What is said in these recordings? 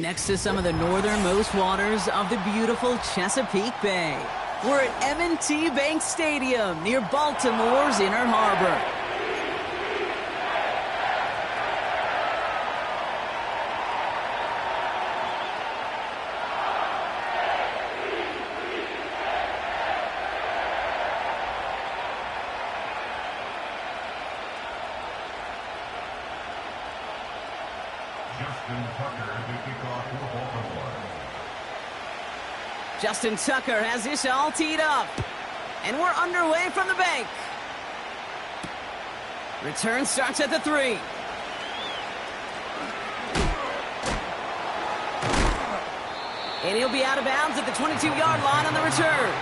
Next to some of the northernmost waters of the beautiful Chesapeake Bay, we're at M&T Bank Stadium near Baltimore's Inner Harbor. Justin Tucker has this all teed up. And we're underway from the bank. Return starts at the 3. And he'll be out of bounds at the 22-yard line on the return.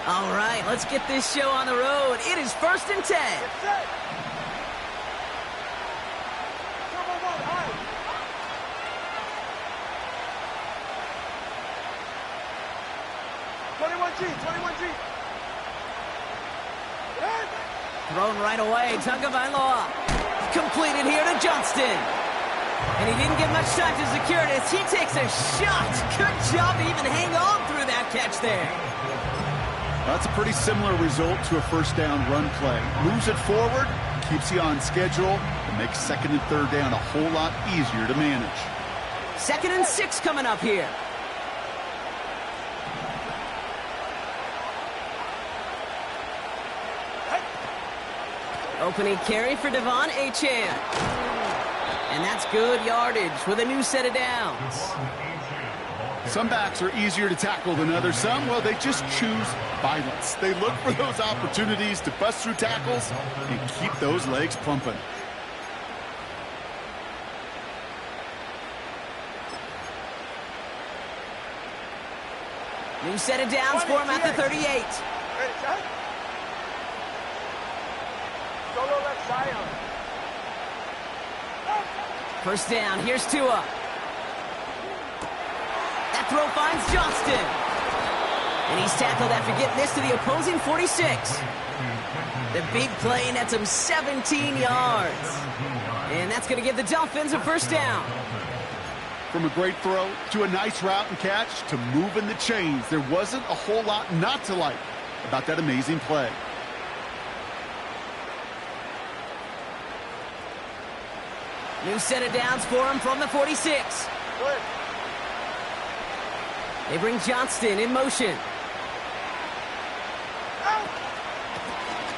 All right, let's get this show on the road. It is 1st and 10. Thrown right away, Tagovailoa. Completed here to Johnston. And he didn't get much time to secure it as he takes a shot. Good job to even hang on through that catch there. That's a pretty similar result to a first down run play. Moves it forward, keeps you on schedule, and makes 2nd and 3rd down a whole lot easier to manage. 2nd and 6 coming up here. Opening carry for Devon Achane. And that's good yardage with a new set of downs. Some backs are easier to tackle than others. Some, well, they just choose violence. They look for those opportunities to bust through tackles and keep those legs pumping. New set of downs for him at the 38. First down, here's Tua. That throw finds Johnston. And he's tackled after getting this to the opposing 46. The big play nets him 17 yards. And that's going to give the Dolphins a first down. From a great throw to a nice route and catch to moving the chains, there wasn't a whole lot not to like about that amazing play. New set of downs for him from the 46. They bring Johnston in motion.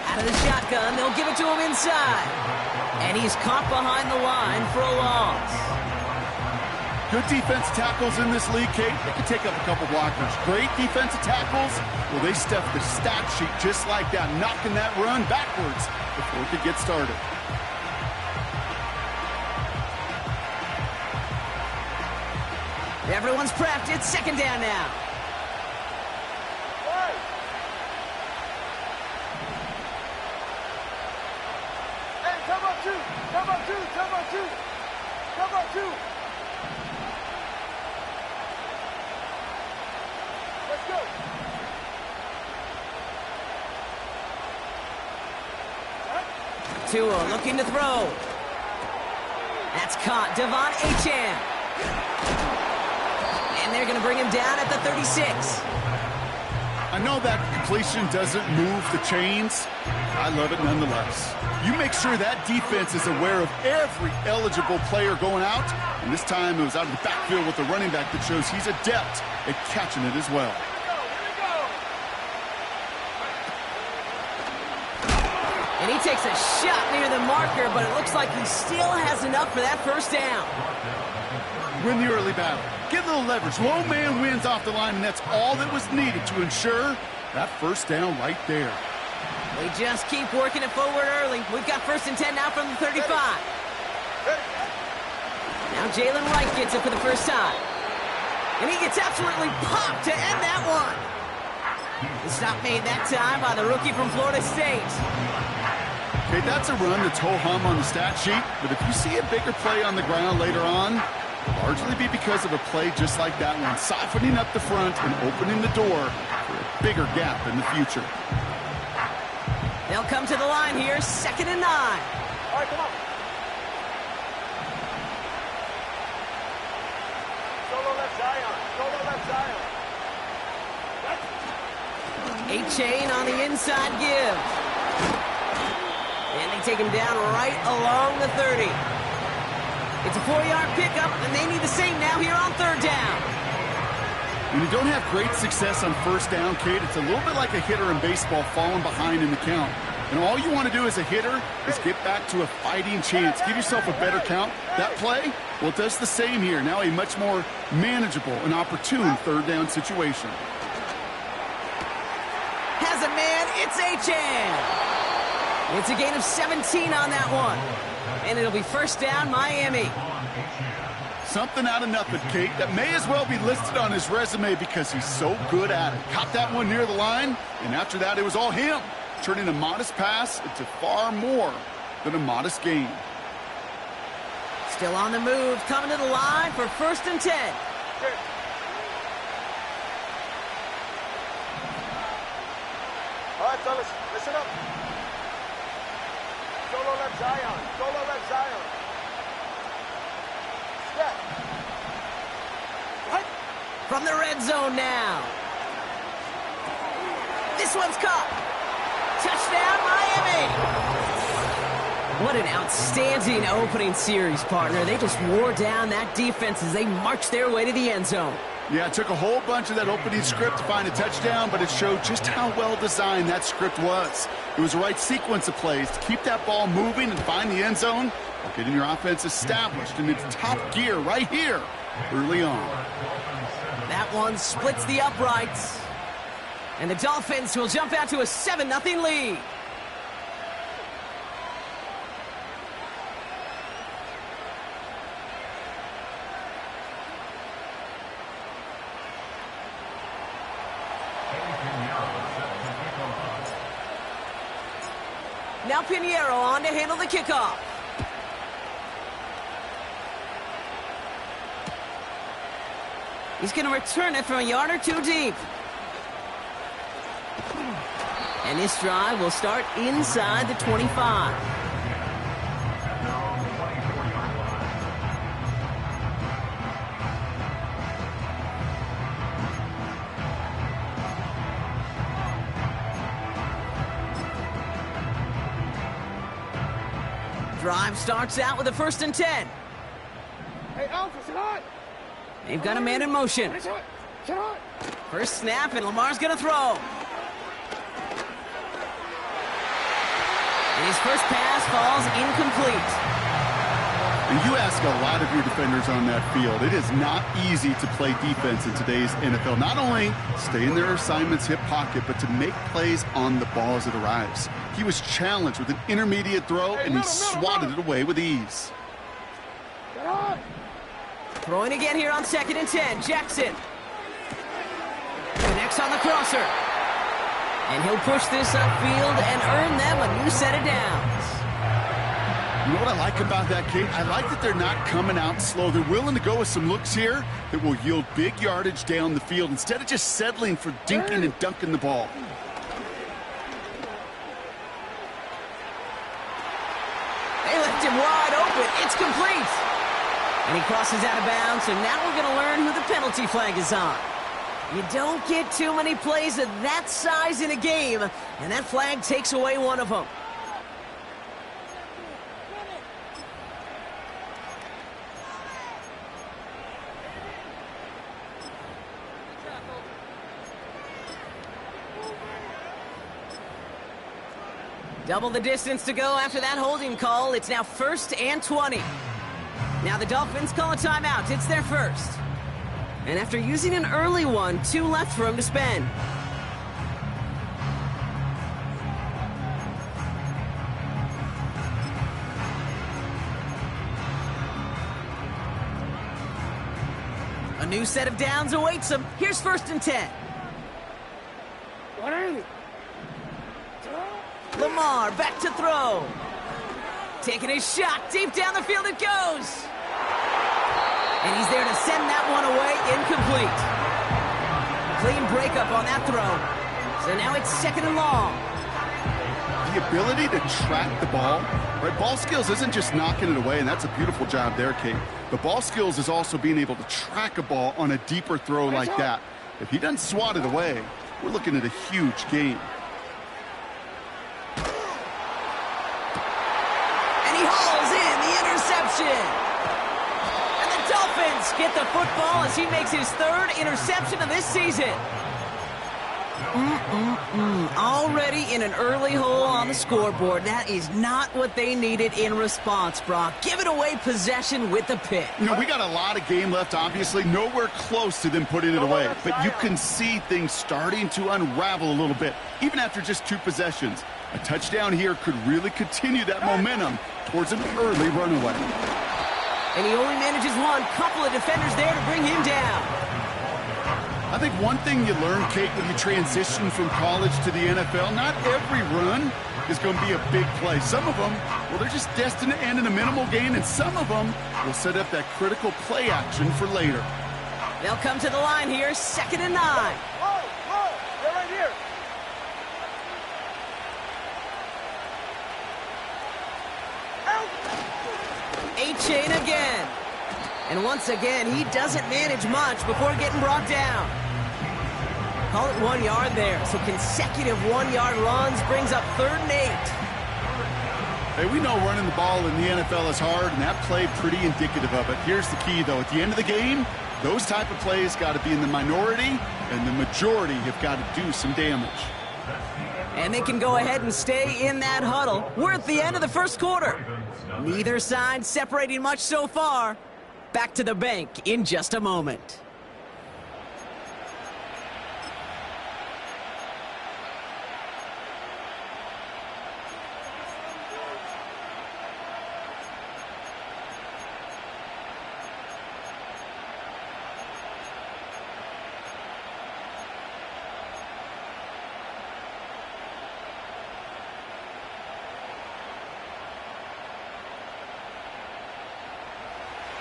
Out of the shotgun, they'll give it to him inside. And he's caught behind the line for a loss. Good defense tackles in this league, Kate. They can take up a couple blockers. Great defensive tackles, well, they stuff the stat sheet just like that, knocking that run backwards before it could get started. Everyone's prepped. It's 2nd down now. Hey, come on, two. Let's go. Tua looking to throw. That's caught. Devon Achane. And they're going to bring him down at the 36. I know that completion doesn't move the chains. I love it nonetheless. You make sure that defense is aware of every eligible player going out. And this time it was out of the backfield with the running back that shows he's adept at catching it as well. And he takes a shot near the marker, but it looks like he still has enough for that first down. Win the early battle. Get a little leverage. Low man wins off the line, and that's all that was needed to ensure that first down right there. They just keep working it forward early. We've got 1st and 10 now from the 35. Now Jalen Wright gets it for the first time. And he gets absolutely popped to end that one. The stop made that time by the rookie from Florida State. Okay, that's a run that's ho-hum on the stat sheet, but if you see a bigger play on the ground later on, it'll largely be because of a play just like that one, softening up the front and opening the door for a bigger gap in the future. They'll come to the line here, 2nd and 9. All right, come on. Solo left Zion. Solo left Zion. A-chain on the inside give. And they take him down right along the 30. It's a 4-yard pickup, and they need the same now here on 3rd down. When you don't have great success on 1st down, Kate, it's a little bit like a hitter in baseball falling behind in the count. And all you want to do as a hitter is get back to a fighting chance. Give yourself a better count. That play, well, it does the same here. Now a much more manageable and opportune 3rd down situation. Has a man, it's A-Chan. It's a gain of 17 on that one. And it'll be 1st down, Miami. Something out of nothing, Kate, that may as well be listed on his resume because he's so good at it. Caught that one near the line, and after that, it was all him, turning a modest pass into far more than a modest gain. Still on the move, coming to the line for 1st and 10. Okay. All right, fellas, listen up. Solo left Zion. Solo left Zion. Step. Right. From the red zone now. This one's caught. Touchdown, Miami. What an outstanding opening series, partner. They just wore down that defense as they marched their way to the end zone. Yeah, it took a whole bunch of that opening script to find a touchdown, but it showed just how well designed that script was. It was the right sequence of plays to keep that ball moving and find the end zone while getting your offense established in its top gear right here early on. That one splits the uprights. And the Dolphins will jump out to a 7-0 lead. Now Pinheiro on to handle the kickoff. He's going to return it from a yard or two deep. And this drive will start inside the 25. Drive starts out with a 1st and 10. Hey, Alpha, sit hot. They've got a man in motion. Sit hot. First snap, and Lamar's going to throw. And his first pass falls incomplete. And you ask a lot of your defenders on that field. It is not easy to play defense in today's NFL. Not only stay in their assignment's hip pocket, but to make plays on the ball as it arrives. He was challenged with an intermediate throw, and he swatted it away with ease. Get on. Throwing again here on 2nd and 10. Jackson connects on the crosser. And he'll push this upfield and earn them a new set of downs. You know what I like about that, Kate? I like that they're not coming out slow. They're willing to go with some looks here that will yield big yardage down the field instead of just settling for dinking and dunking the ball. They left him wide open. It's complete. And he crosses out of bounds, and now we're going to learn who the penalty flag is on. You don't get too many plays of that size in a game, and that flag takes away one of them. Double the distance to go after that holding call. It's now 1st and 20. Now the Dolphins call a timeout. It's their first. And after using an early one, 2 left for him to spend. A new set of downs awaits him. Here's 1st and 10. Lamar back to throw. Taking his shot. Deep down the field it goes. And he's there to send that one away. Incomplete. Clean breakup on that throw. So now it's 2nd and long. The ability to track the ball, right? Ball skills isn't just knocking it away, and that's a beautiful job there, Kate. The ball skills is also being able to track a ball on a deeper throw like that. If he doesn't swat it away, we're looking at a huge gain. And he hauls in the interception. And the Dolphins get the football as he makes his 3rd interception of this season. Already in an early hole on the scoreboard. That is not what they needed in response, Brock. Giving away possession with the pick. You know, we got a lot of game left, obviously. Nowhere close to them putting it away. But you can see things starting to unravel a little bit, even after just 2 possessions. A touchdown here could really continue that momentum towards an early runaway. And he only manages one. Couple of defenders there to bring him down. I think one thing you learn, Kate, when you transition from college to the NFL, not every run is going to be a big play. Some of them, well, they're just destined to end in a minimal gain, and some of them will set up that critical play action for later. They'll come to the line here, 2nd and 9. Whoa, they're right here. A-chain again. And once again, he doesn't manage much before getting brought down. Call it 1 yard there. So consecutive 1-yard runs brings up 3rd and 8. Hey, we know running the ball in the NFL is hard, and that play pretty indicative of it. Here's the key, though. At the end of the game, those type of plays got to be in the minority, and the majority have got to do some damage. And they can go ahead and stay in that huddle. We're at the end of the 1st quarter. Neither side separating much so far. Back to the bank in just a moment.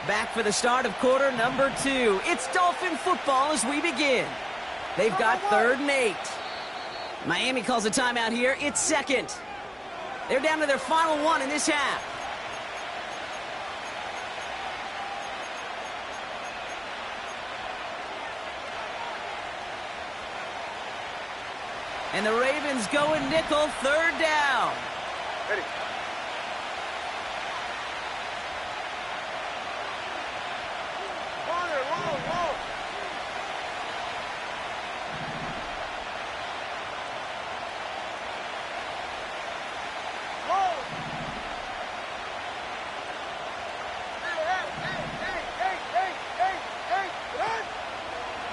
Back for the start of quarter number 2. It's Dolphin football as we begin. They've got 3rd and 8. Miami calls a timeout here. It's 2nd. They're down to their final 1 in this half. And the Ravens go in nickel, 3rd down. Ready.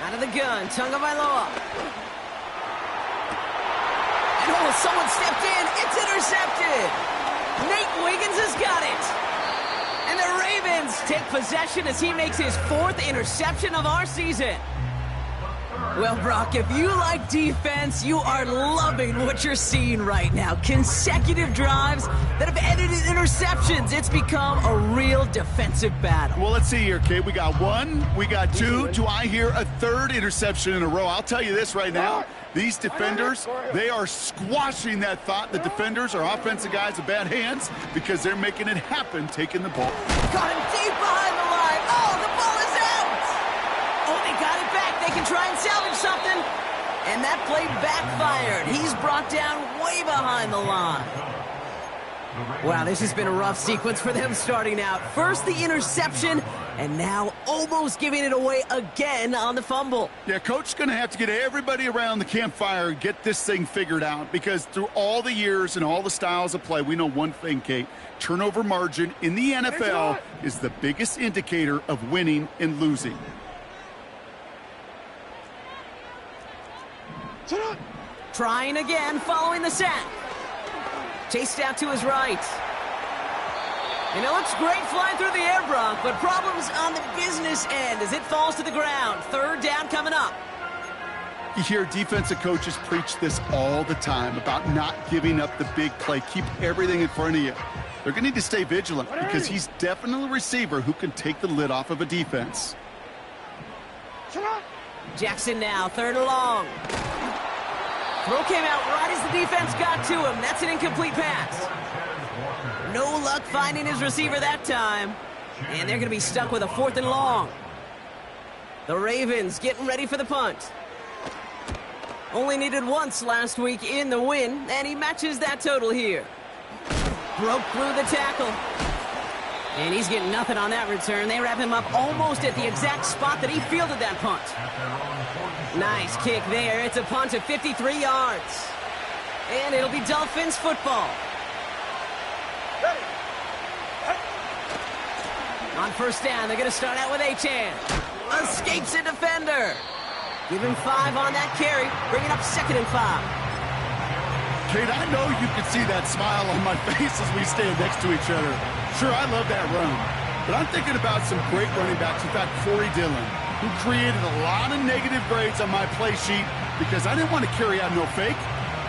Out of the gun, Tagovailoa. And oh, someone stepped in. It's intercepted. Nate Wiggins has got it. And the Ravens take possession as he makes his 4th interception of our season. Well, Brock, if you like defense, you are loving what you're seeing right now. Consecutive drives that have ended in interceptions. It's become a real defensive battle. Well, let's see here, Kate. We got 1, we got 2. Do I hear a 3rd interception in a row? I'll tell you this right now. These defenders, they are squashing that thought. The defenders are offensive guys with bad hands because they're making it happen, taking the ball. Got him deep behind the line. Oh, the ball is out. Oh, they got it back. They can try and salvage something. And that play backfired. He's brought down way behind the line. Wow, this has been a rough sequence for them starting out. First the interception, and now almost giving it away again on the fumble. Yeah, Coach is going to have to get everybody around the campfire and get this thing figured out, because through all the years and all the styles of play, we know one thing, Kate. Turnover margin in the NFL is the biggest indicator of winning and losing. Trying again following the sack. Chased out to his right. And it looks great flying through the air, Brock, but problems on the business end as it falls to the ground. 3rd down coming up. You hear defensive coaches preach this all the time about not giving up the big play. Keep everything in front of you. They're going to need to stay vigilant because he's definitely a receiver who can take the lid off of a defense. Jackson now, 3rd and long. Throw came out right as the defense got to him. That's an incomplete pass. No luck finding his receiver that time. And they're going to be stuck with a 4th and long. The Ravens getting ready for the punt. Only needed once last week in the win, and he matches that total here. Broke through the tackle. And he's getting nothing on that return. They wrap him up almost at the exact spot that he fielded that punt. Nice kick there. It's a punt of 53 yards. And it'll be Dolphins football. On 1st down, they're going to start out with Achan. Escapes a defender. Give him 5 on that carry. Bring it up 2nd and 5. Kate, I know you can see that smile on my face as we stand next to each other. Sure, I love that run. But I'm thinking about some great running backs. In fact, Corey Dillon, who created a lot of negative grades on my play sheet because I didn't want to carry out no fake.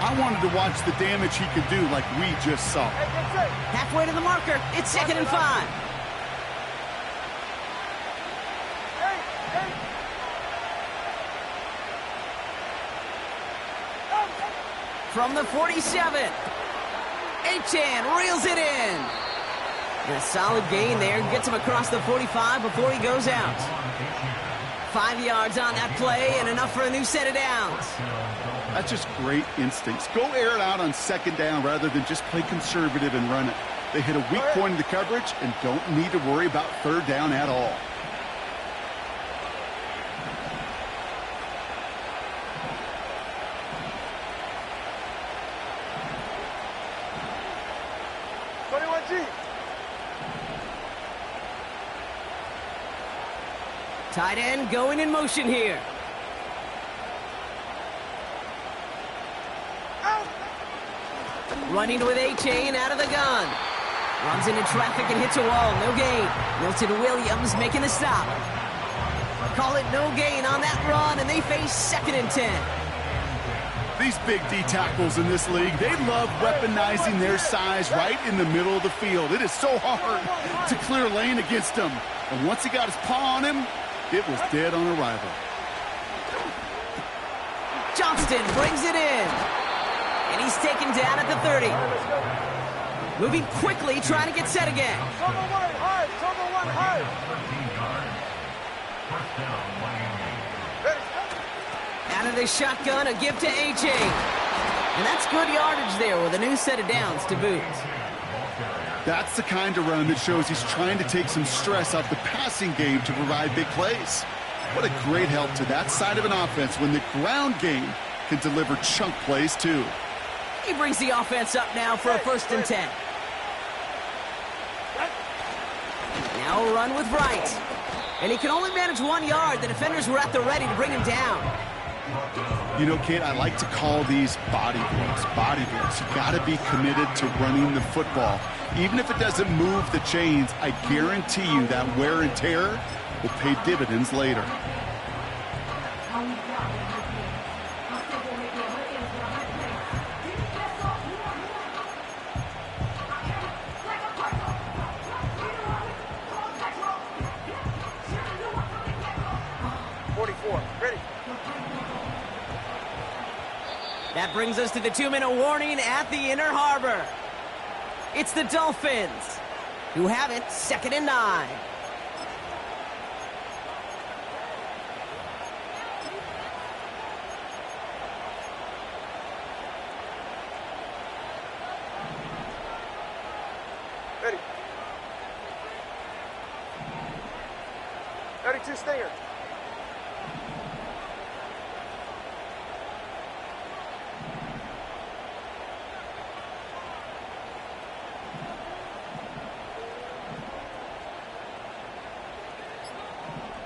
I wanted to watch the damage he could do like we just saw. Halfway to the marker. It's 2nd and 5. From the 47, Achan reels it in. A solid gain there, gets him across the 45 before he goes out. 5 yards on that play and enough for a new set of downs. That's just great instincts. Go air it out on 2nd down rather than just play conservative and run it. They hit a weak point in the coverage and don't need to worry about 3rd down at all. Tight end going in motion here. Running with Achan out of the gun. Runs into traffic and hits a wall. No gain. Milton Williams making the stop. Call it no gain on that run, and they face 2nd and 10. These big D tackles in this league, they love weaponizing their size right in the middle of the field. It is so hard to clear lane against them. And once he got his paw on him, it was dead on arrival. Johnston brings it in. And he's taken down at the 30. Moving quickly, trying to get set again. Out of the shotgun, a give to AJ. And that's good yardage there with a new set of downs to boot. That's the kind of run that shows he's trying to take some stress off the passing game to provide big plays. What a great help to that side of an offense when the ground game can deliver chunk plays too. He brings the offense up now for a 1st and 10. Now a run with Wright. And he can only manage 1 yard. The defenders were at the ready to bring him down. You know, Kate, I like to call these body blows. Body blows. You got to be committed to running the football. Even if it doesn't move the chains, I guarantee you that wear and tear will pay dividends later. That brings us to the 2-minute warning at the Inner Harbor. It's the Dolphins who have it 2nd and 9. Ready. 32 Stinger.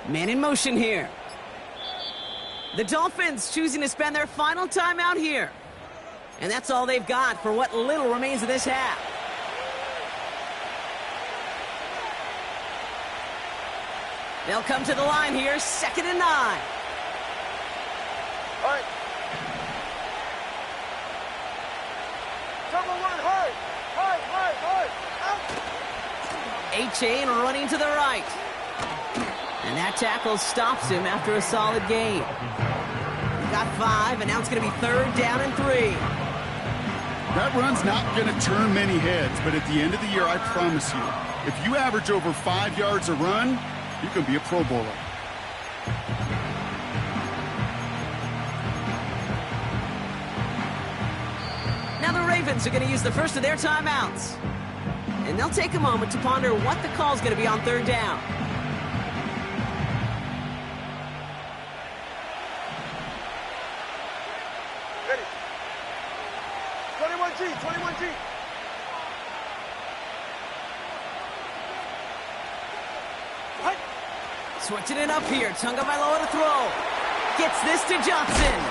Man in motion here. The Dolphins choosing to spend their final time out here. And that's all they've got for what little remains of this half. They'll come to the line here, 2nd and 9. All right. A-Chain running to the right. And that tackle stops him after a solid gain. He got 5, and now it's going to be 3rd down and 3. That run's not going to turn many heads, but at the end of the year, I promise you, if you average over 5 yards a run, you can be a Pro Bowler. Now the Ravens are going to use the first of their timeouts. And they'll take a moment to ponder what the call's going to be on 3rd down. Ready. 21G, 21G. What? Switching it up here. Tagovailoa to throw. Gets this to Johnson.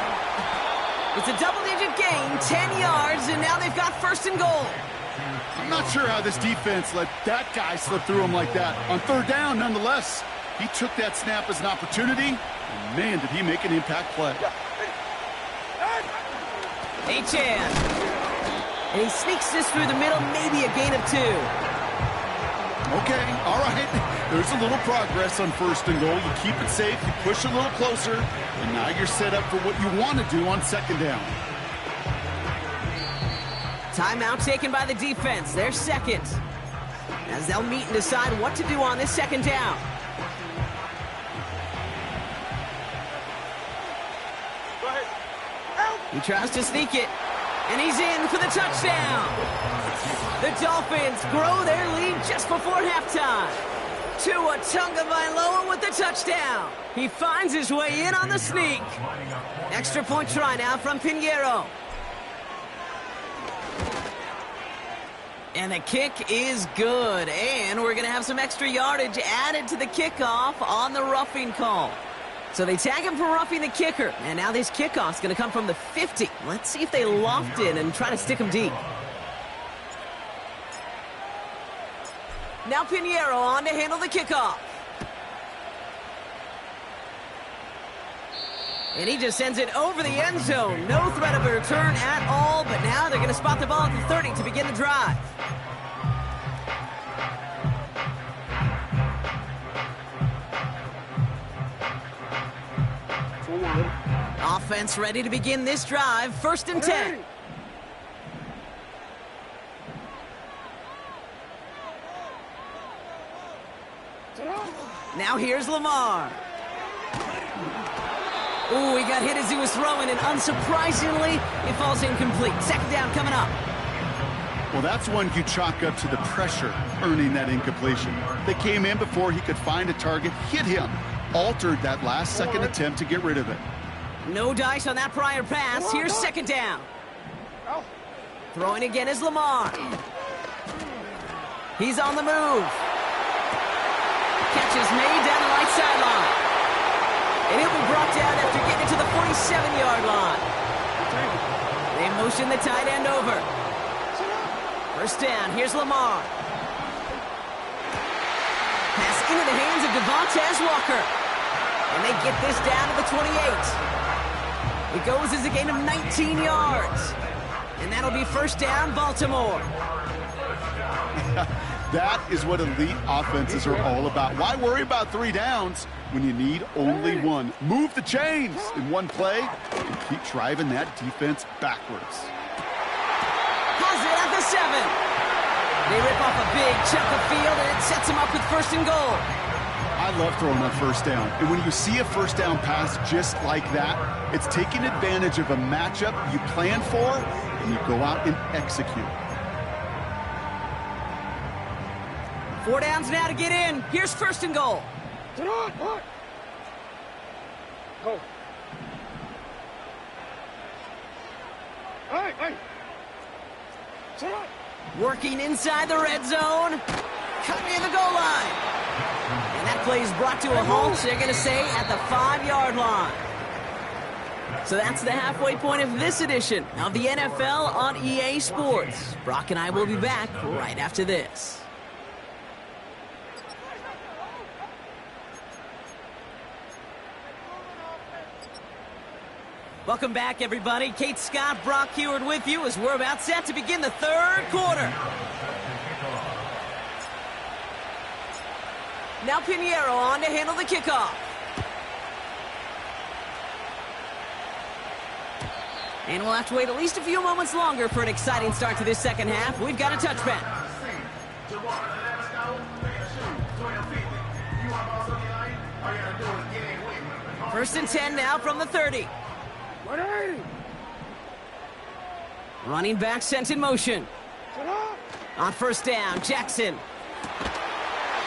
It's a double-digit gain, 10 yards, and now they've got 1st and goal. I'm not sure how this defense let that guy slip through him like that. On 3rd down, nonetheless, he took that snap as an opportunity, and man, did he make an impact play. Yeah, ready. A-Chan. And he sneaks this through the middle, maybe a gain of 2. Okay, all right. There's a little progress on 1st and goal. You keep it safe, you push a little closer, and now you're set up for what you want to do on 2nd down. Timeout taken by the defense. They're 2nd. As they'll meet and decide what to do on this 2nd down. Go ahead. Out. He tries to sneak it, and he's in for the touchdown. The Dolphins grow their lead just before halftime. Tua Tagovailoa with the touchdown. He finds his way in on the sneak. Extra point try now from Pinheiro. And the kick is good. And we're going to have some extra yardage added to the kickoff on the roughing call. So they tag him for roughing the kicker. And now this kickoff's going to come from the 50. Let's see if they loft in and try to stick him deep. Now Pinheiro on to handle the kickoff. And he just sends it over the end zone. No threat of a return at all, but now they're going to spot the ball at the 30 to begin the drive. Offense ready to begin this drive. 1st and 10. Now here's Lamar. Ooh, he got hit as he was throwing, and unsurprisingly, it falls incomplete. 2nd down coming up. Well, that's one you chalk up to the pressure earning that incompletion. They came in before he could find a target, hit him, altered that last second attempt to get rid of it. No dice on that prior pass. Here's 2nd down. Throwing again is Lamar. He's on the move. Catch is made down the right sideline. And he'll be brought down after getting to the 47-yard line. They motion the tight end over. 1st down, here's Lamar. Pass into the hands of Devontae Walker. And they get this down to the 28. It goes as a gain of 19 yards. And that'll be 1st down, Baltimore. That is what elite offenses are all about. Why worry about 3 downs when you need only 1? Move the chains in one play and keep driving that defense backwards. Has it at the 7. They rip off a big chunk of field, and it sets them up with 1st and goal. I love throwing on 1st down. And when you see a 1st down pass just like that, it's taking advantage of a matchup you plan for, and you go out and execute. 4 downs now to get in. Here's 1st and goal. Go. Hey. Working inside the red zone. Cut near the goal line. And that play is brought to a halt, so they're going to say at the 5-yard line. So that's the halfway point of this edition of the NFL on EA Sports. Brock and I will be back right after this. Welcome back, everybody. Kate Scott, Brock Heward with you as we're about set to begin the 3rd quarter. Now Pinheiro on to handle the kickoff. And we'll have to wait at least a few moments longer for an exciting start to this second half. We've got a touchback. First and 10 now from the 30. Running back sent in motion. On first down, Jackson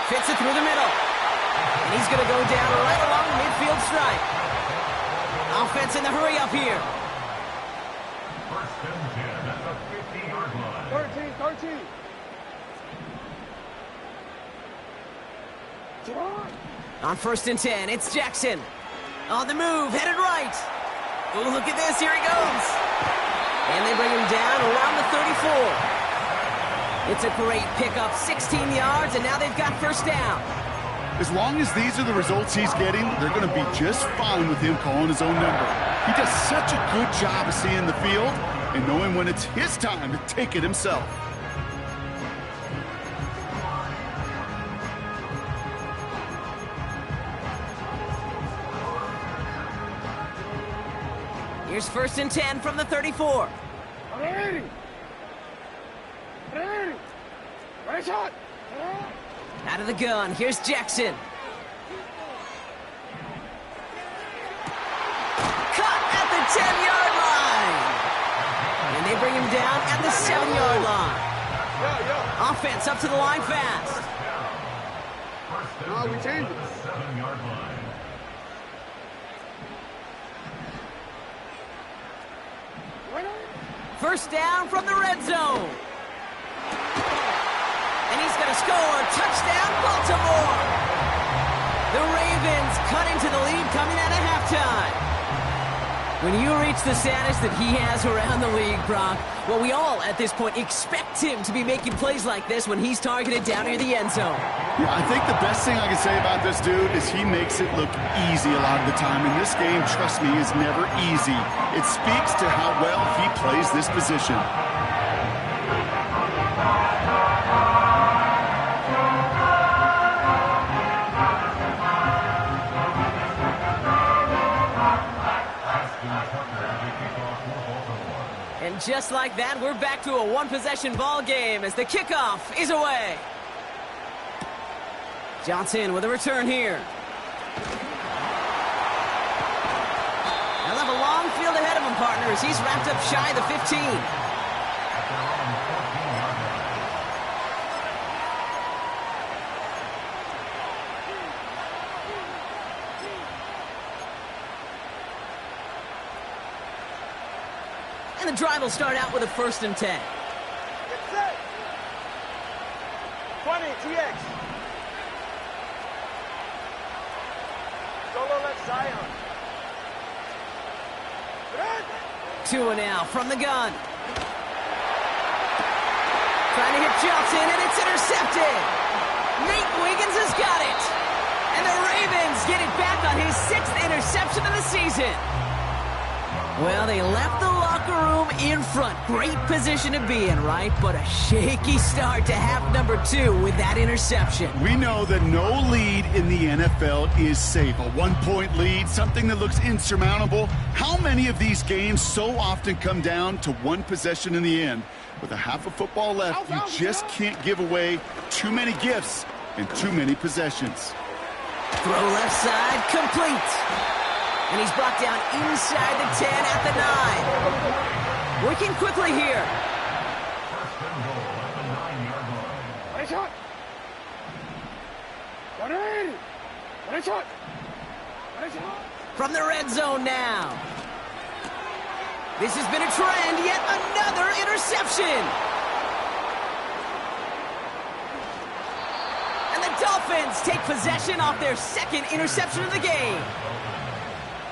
fits it through the middle. And he's going to go down right along the midfield stripe. Offense in the hurry up here. 13. On first and 10, it's Jackson. On the move, headed right. Oh, look at this, here he goes. And they bring him down around the 34. It's a great pickup, 16 yards, and now they've got first down. As long as these are the results he's getting, they're going to be just fine with him calling his own number. He does such a good job of seeing the field and knowing when it's his time to take it himself. Here's first and 10 from the 34. Out of the gun, here's Jackson. Cut at the 10-yard line. And they bring him down at the 7-yard line. Offense up to the line fast. No, we changed it. First down from the red zone. And he's going to score. Touchdown, Baltimore. The Ravens cut into the lead coming out of halftime. When you reach the status that he has around the league, Brock, well, we all at this point expect him to be making plays like this when he's targeted down near the end zone. Yeah, I think the best thing I can say about this dude is he makes it look easy a lot of the time. And this game, trust me, is never easy. It speaks to how well he plays this position. And just like that, we're back to a one-possession ball game as the kickoff is away. Johnson with a return here. They'll have a long field ahead of him, partners. He's wrapped up shy of the 15. And the drive will start out with a first and 10. Get set. 20, TX. Solo left Zion. Two and now from the gun. Trying to hit Johnson, and it's intercepted. Nate Wiggins has got it. And the Ravens get it back on his 6th interception of the season. Well, they left the locker room in front. Great position to be in, right? But a shaky start to half number 2 with that interception. We know that no lead in the NFL is safe. A one-point lead, something that looks insurmountable. How many of these games so often come down to one possession in the end? With a half of football left, you just can't give away too many gifts and too many possessions. Throw left side, complete. And he's brought down inside the 10 at the 9. Working quickly here. From the red zone now. This has been a trend, yet another interception. And the Dolphins take possession off their 2nd interception of the game.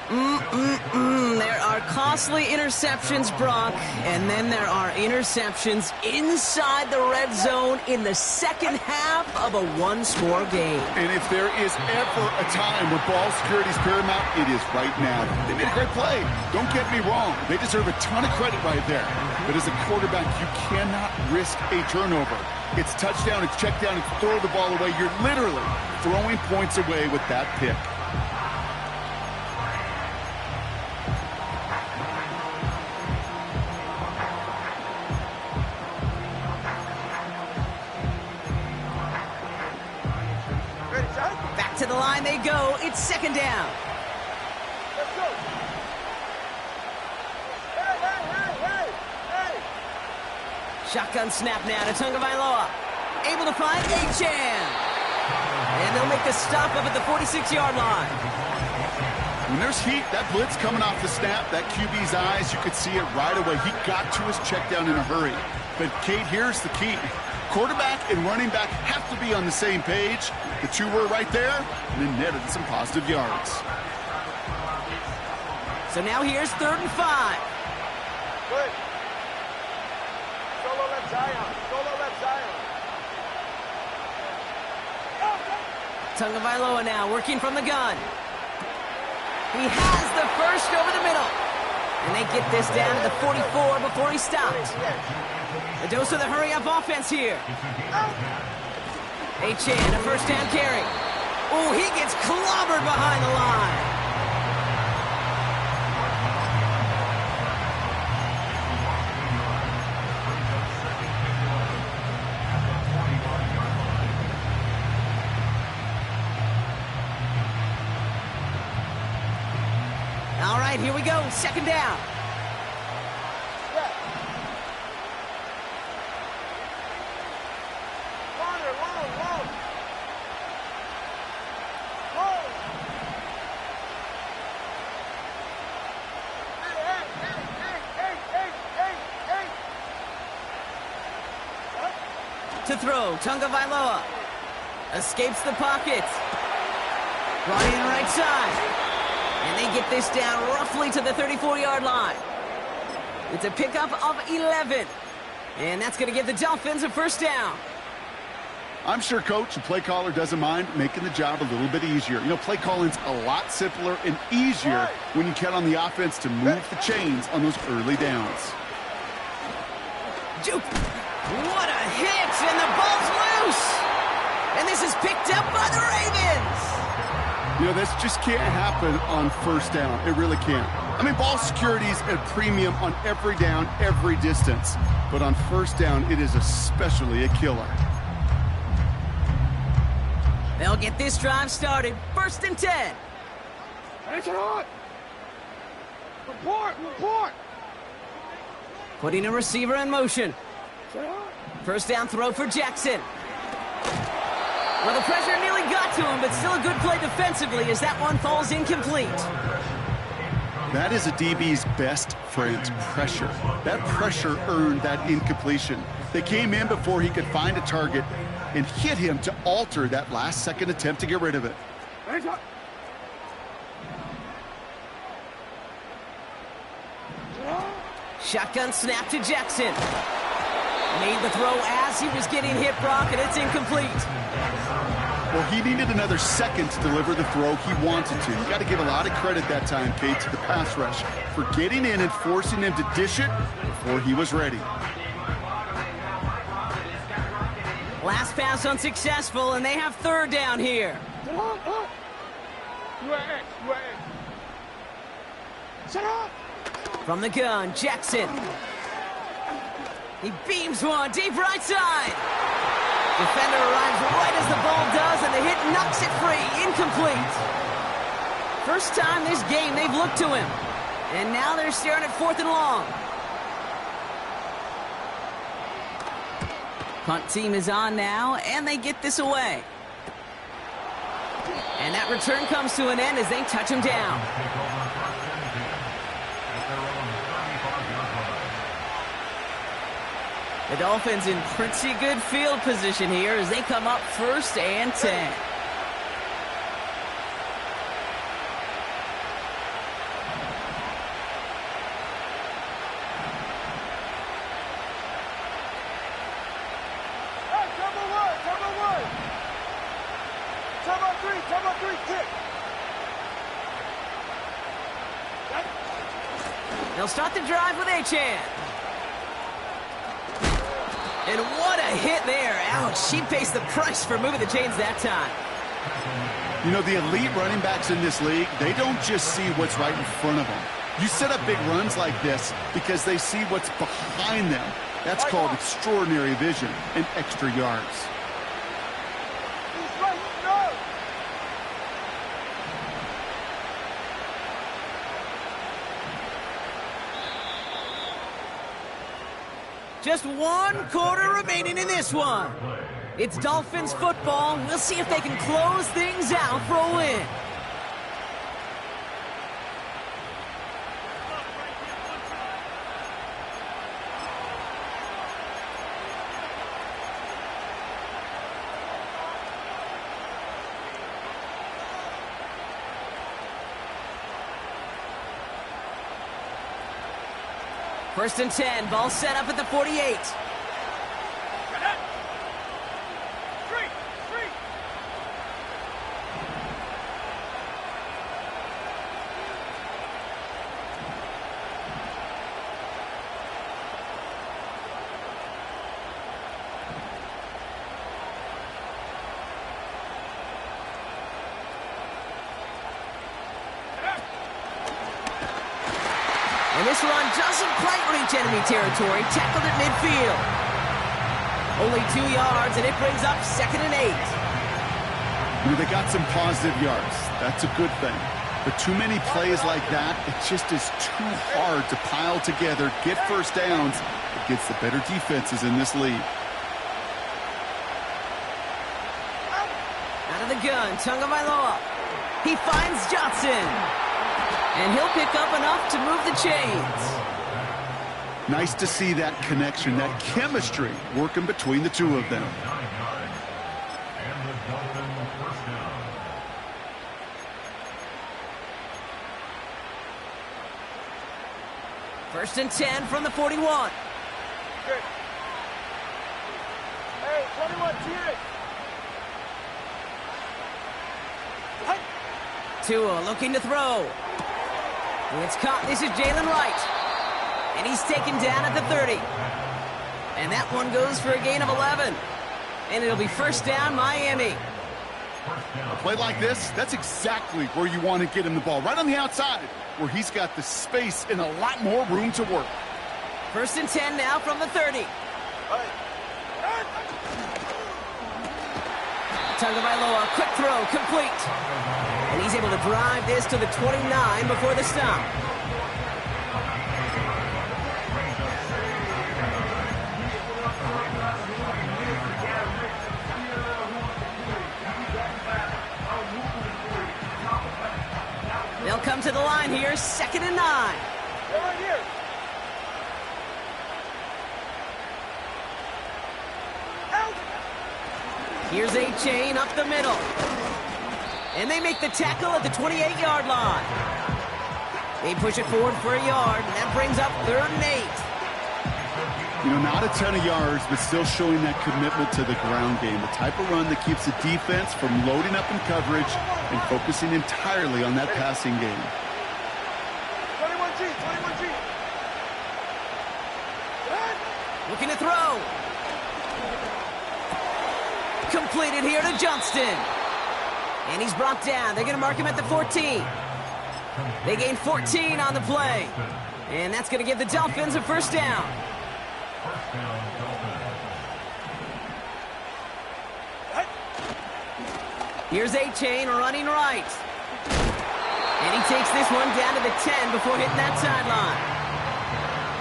There are costly interceptions, Brock, and then there are interceptions inside the red zone in the second half of a one-score game. And if there is ever a time where ball security is paramount, it is right now. They made a great play. Don't get me wrong. They deserve a ton of credit right there. But as a quarterback, you cannot risk a turnover. It's touchdown, it's check down, it's throw the ball away. You're literally throwing points away with that pick. Back to the line they go. It's second down. Let's go. Hey. Shotgun snap now to Tagovailoa. Able to find Achane. And they'll make the stop up at the 46-yard line. When there's heat, that blitz coming off the snap, that QB's eyes, you could see it right away. He got to his check down in a hurry. But, Kate, here's the key. Quarterback and running back have to be on the same page. The two were right there, and then netted some positive yards. So now here's 3rd and 5. Good. Solo left Zion. Tagovailoa now working from the gun. He has the first over the middle. And they get this down to the 44 before he stops. A dose of the hurry-up offense here. Achane, a first down carry. Oh, he gets clobbered behind the line. All right, here we go. Second down. Long. To throw, Tagovailoa escapes the pocket. Brought in right side. And they get this down roughly to the 34-yard line. It's a pickup of 11. And that's going to give the Dolphins a first down. I'm sure Coach and play caller doesn't mind making the job a little bit easier. You know, play calling's a lot simpler and easier when you count on the offense to move the chains on those early downs. Juke. What a hit, and the ball's loose. And this is picked up by the Ravens. You know, this just can't happen on first down. It really can't. I mean, ball security's at premium on every down, every distance. But on first down, it is especially a killer. They'll get this drive started. 1st and 10. It's on. Report. Putting a receiver in motion. First down throw for Jackson. Well, the pressure nearly got to him, but still a good play defensively as that one falls incomplete. That is a DB's best friend, pressure. That pressure earned that incompletion. They came in before he could find a target and hit him to alter that last-second attempt to get rid of it. Shotgun snap to Jackson. Made the throw as he was getting hit, Brock, and it's incomplete. Well, he needed another second to deliver the throw he wanted to. You got to give a lot of credit that time, Kate, to the pass rush for getting in and forcing him to dish it before he was ready. Last pass unsuccessful, and they have 3rd down here. From the gun, Jackson. He beams one deep right side. Defender arrives right as the ball does, and the hit knocks it free. Incomplete. First time this game they've looked to him. And now they're staring at 4th and long. Punt team is on now, and they get this away. And that return comes to an end as they touch him down. The Dolphins in pretty good field position here as they come up 1st and 10. They'll start the drive with A-Chan. And what a hit there. Ouch, she pays the price for moving the chains that time. You know, the elite running backs in this league, they don't just see what's right in front of them. You set up big runs like this because they see what's behind them. That's called extraordinary vision and extra yards. He's right, go! Just 1 quarter remaining in this one. It's Dolphins football. We'll see if they can close things out for a win. First and 10, ball set up at the 48. And this run doesn't quite reach enemy territory, tackled at midfield. Only 2 yards, and it brings up 2nd and 8. They got some positive yards. That's a good thing. But too many plays like that, it just is too hard to pile together, get first downs against the better defenses in this league. Out of the gun, Tagovailoa. He finds Johnson. And he'll pick up enough to move the chains. Nice to see that connection, that chemistry working between the two of them. First and 10 from the 41. Good. Hey, 21, cheer it. Tua looking to throw. And it's caught. This is Jalen Wright. And he's taken down at the 30. And that one goes for a gain of 11. And it'll be first down, Miami. A play like this, that's exactly where you want to get him the ball. Right on the outside, where he's got the space and a lot more room to work. First and 10 now from the 30. Tagovailoa, quick throw, complete. And he's able to drive this to the 29 before the stop. They'll come to the line here, 2nd and 9. They're right here. Here's A-Chain up the middle. And they make the tackle at the 28-yard line. They push it forward for a yard, and that brings up 3rd and 8. You know, not a ton of yards, but still showing that commitment to the ground game. The type of run that keeps the defense from loading up in coverage and focusing entirely on that passing game. 21G, 21G. Looking to throw. Completed here to Johnston. And he's brought down. They're going to mark him at the 14. They gain 14 on the play. And that's going to give the Dolphins a first down. Here's A-Chain running right. And he takes this one down to the 10 before hitting that sideline.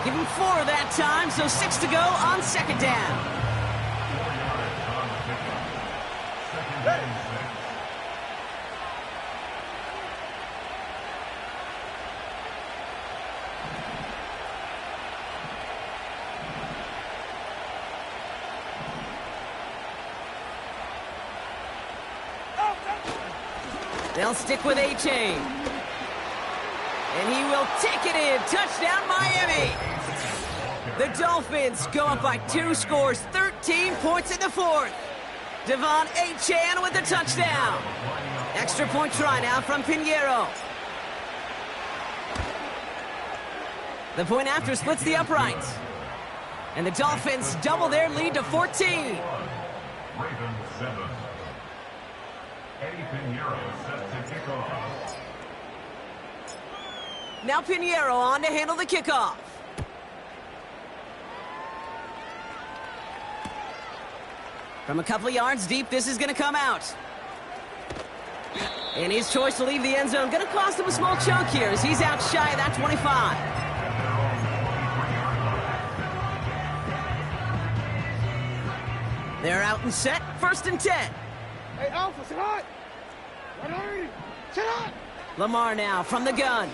Give him 4 that time, so 6 to go on 2nd down. They'll stick with A-Chain. And he will take it in. Touchdown, Miami. The Dolphins go up by 2 scores, 13 points in the 4th. Devon A-Chan with the touchdown. Extra point try now from Pinheiro. The point after splits the uprights. And the Dolphins double their lead to 14. Ravens 7. Eddie Pinheiro set to kick off. Now Pinheiro on to handle the kickoff. From a couple of yards deep, this is going to come out. And his choice to leave the end zone going to cost him a small chunk here as he's out shy of that 25. They're out and set, 1st and 10. Hey, Alpha, sit hot. Right on you. Sit hot. Lamar now from the gun.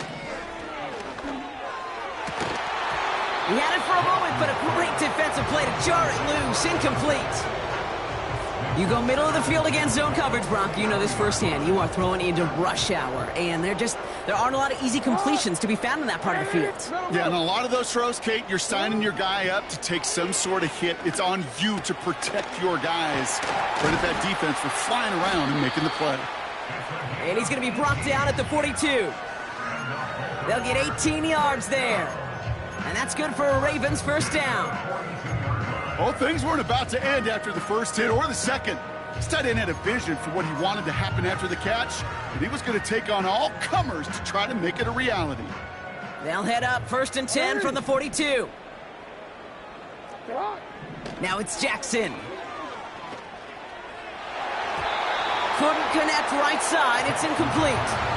He had it for a moment, but a great defensive play to jar it loose. Incomplete. You go middle of the field against zone coverage, Brock. You know this firsthand. You are throwing into rush hour, and there aren't a lot of easy completions to be found in that part of the field. Yeah, and a lot of those throws, Kate, you're signing your guy up to take some sort of hit. It's on you to protect your guys. Credit that defense for flying around and making the play. And he's going to be brought down at the 42. They'll get 18 yards there. And that's good for a Ravens 1st down. Well, things weren't about to end after the first hit or the second. This tight end had a vision for what he wanted to happen after the catch, and he was going to take on all comers to try to make it a reality. They'll head up 1st and 10 from the 42. Now it's Jackson. Couldn't connect right side. It's incomplete.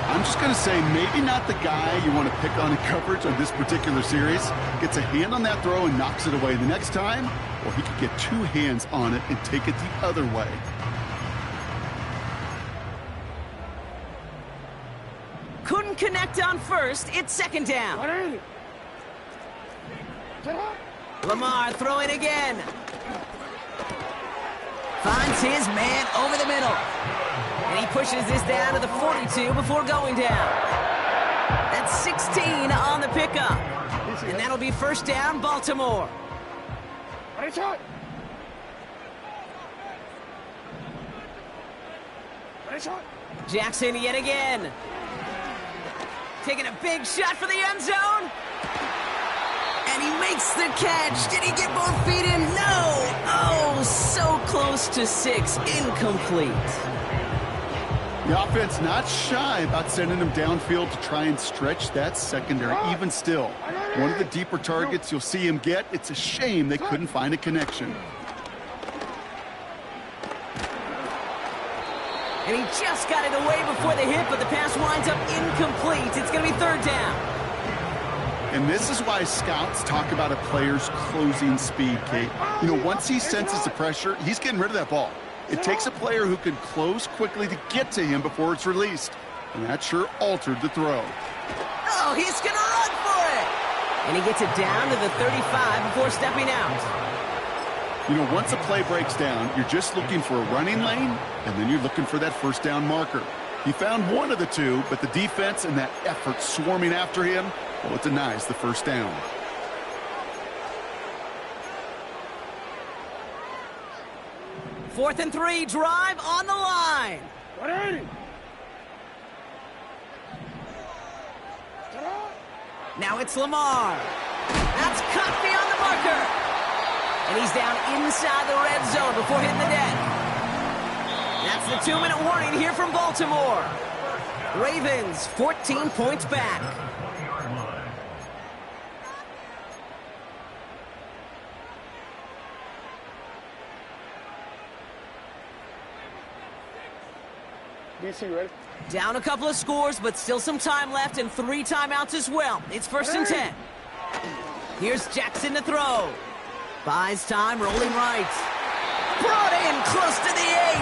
I'm just going to say maybe not the guy you want to pick on in coverage on this particular series. Gets a hand on that throw and knocks it away the next time, or he could get 2 hands on it and take it the other way. Couldn't connect on 1st. It's 2nd down. Lamar throwing again. Finds his man over the middle. And he pushes this down to the 42 before going down. That's 16 on the pickup. And that'll be 1st down, Baltimore. Jackson yet again. Taking a big shot for the end zone. And he makes the catch. Did he get both feet in? No. Oh, so close to 6. Incomplete. The offense not shy about sending him downfield to try and stretch that secondary. Even still, one of the deeper targets you'll see him get. It's a shame they couldn't find a connection. And he just got it away before the hit, but the pass winds up incomplete. It's going to be 3rd down. And this is why scouts talk about a player's closing speed, Kate. You know, once he senses the pressure, he's getting rid of that ball. It takes a player who can close quickly to get to him before it's released. And that sure altered the throw. Oh, he's going to run for it. And he gets it down to the 35 before stepping out. You know, once a play breaks down, you're just looking for a running lane, and then you're looking for that 1st down marker. He found one of the two, but the defense and that effort swarming after him, well, it denies the 1st down. Fourth and 3, drive on the line. Now it's Lamar. That's cut beyond the marker. And he's down inside the red zone before hitting the deck. That's the 2-minute warning here from Baltimore. Ravens 14 points back. Ready? Down a couple of scores, but still some time left and 3 timeouts as well. It's 1st and 10. Here's Jackson to throw. Buys time, rolling right. Brought in close to the 8.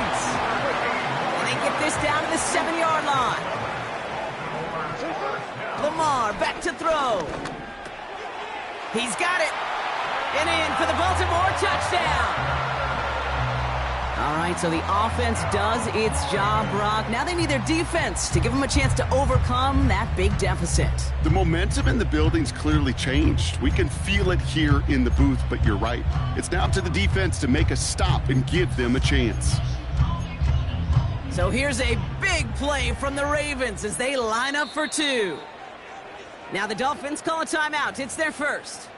And they get this down to the 7-yard line. Lamar back to throw. He's got it. And in for the Baltimore touchdown. All right, so the offense does its job, Brock. Now they need their defense to give them a chance to overcome that big deficit. The momentum in the building's clearly changed. We can feel it here in the booth, but you're right. It's now up to the defense to make a stop and give them a chance. So here's a big play from the Ravens as they line up for 2. Now the Dolphins call a timeout. It's their first.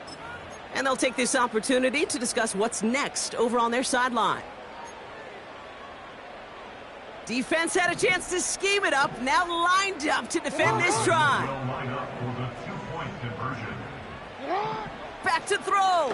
And they'll take this opportunity to discuss what's next over on their sideline. Defense had a chance to scheme it up, now lined up to defend this drive. Will line up for the two-point conversion. Back to throw.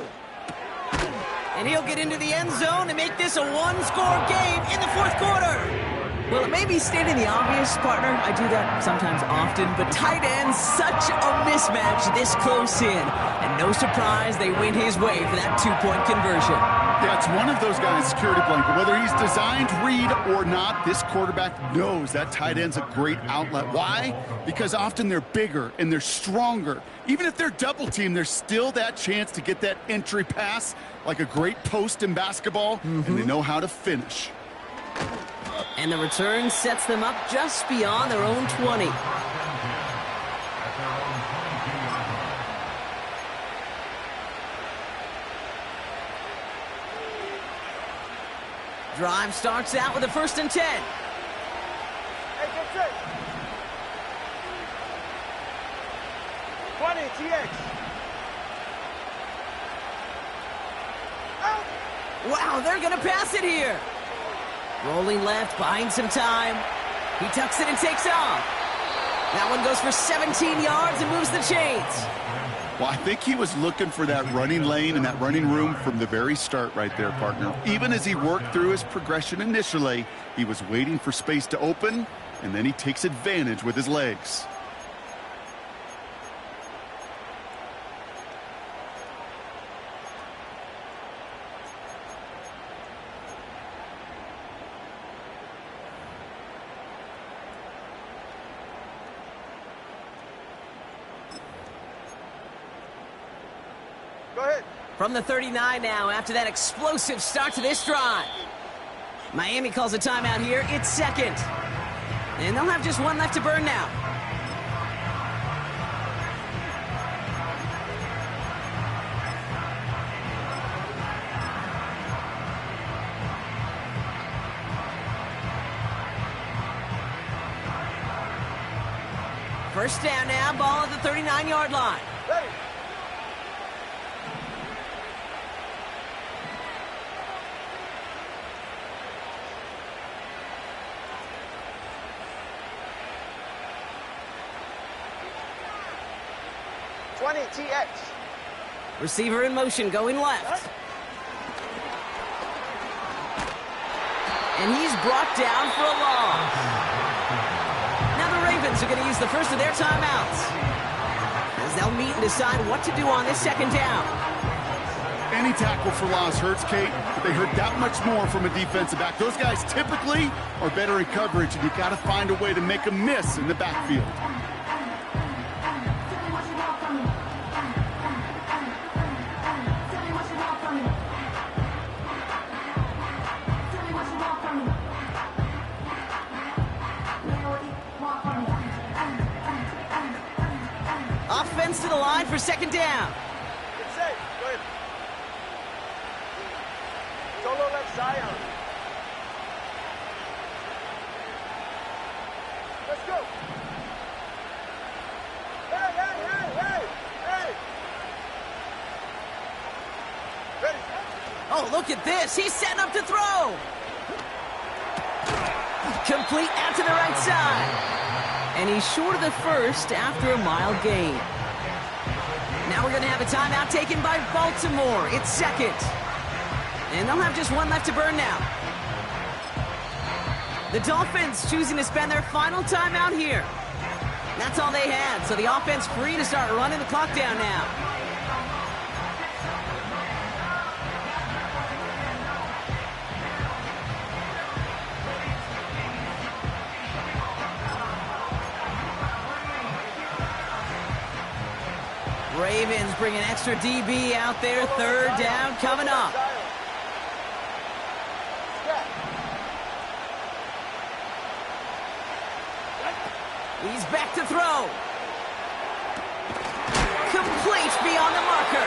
And he'll get into the end zone to make this a one-score game in the fourth quarter. Well, it may be stating the obvious, partner. I do that sometimes often, but tight end's such a mismatch this close in. And no surprise, they went his way for that two-point conversion. Yeah, it's one of those guys' security blanket. Whether he's designed read or not, this quarterback knows that tight end's a great outlet. Why? Because often they're bigger and they're stronger. Even if they're double-teamed, there's still that chance to get that entry pass like a great post in basketball, and they know how to finish. And the return sets them up just beyond their own 20. Drive starts out with a 1st and 10. Hey, get set. 20, TX. Out. Wow, they're going to pass it here. Rolling left, buying some time. He tucks it and takes off. That one goes for 17 yards and moves the chains. Well, I think he was looking for that running lane and that running room from the very start right there, partner. Even as he worked through his progression initially, he was waiting for space to open, and then he takes advantage with his legs. Go ahead. From the 39 now, after that explosive start to this drive. Miami calls a timeout here. It's second. And they'll have just one left to burn now. First down now, ball at the 39-yard line. Ready. TX. Receiver in motion, going left. And he's brought down for a loss. Now the Ravens are going to use the first of their timeouts, as they'll meet and decide what to do on this second down. Any tackle for loss hurts, Kate, but they hurt that much more from a defensive back. Those guys typically are better in coverage, and you got to find a way to make them miss in the backfield. Offense to the line for second down. Get set. Go ahead. Solo left Zion. Let's go. Hey, hey, hey, hey, hey. Ready. Oh, look at this. He's setting up to throw. Complete out to the right side. And he's short of the first after a mile gain. Now we're going to have a timeout taken by Baltimore. It's second. And they'll have just one left to burn now. The Dolphins choosing to spend their final timeout here. That's all they had, so the offense free to start running the clock down now. Ravens bring an extra DB out there. Third down coming up. He's back to throw. Complete beyond the marker.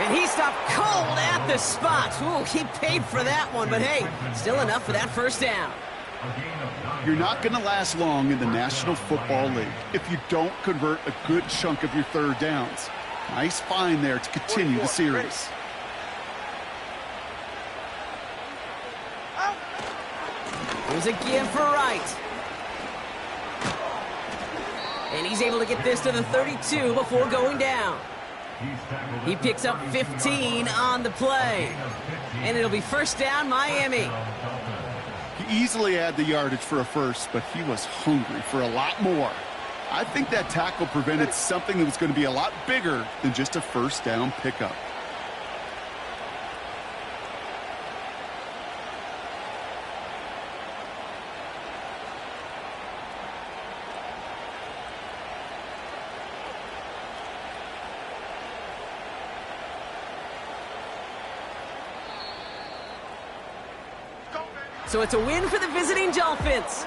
And he stopped cold at the spot. Ooh, he paid for that one, but hey, still enough for that first down. A gain of 9 You're not going to last long in the National Football League if you don't convert a good chunk of your third downs. Nice find there to continue the series. Here's a give for Wright. And he's able to get this to the 32 before going down. He picks up 15 on the play. And it'll be first down, Miami. He easily had the yardage for a first, but he was hungry for a lot more. I think that tackle prevented something that was going to be a lot bigger than just a first down pickup. So it's a win for the visiting Dolphins.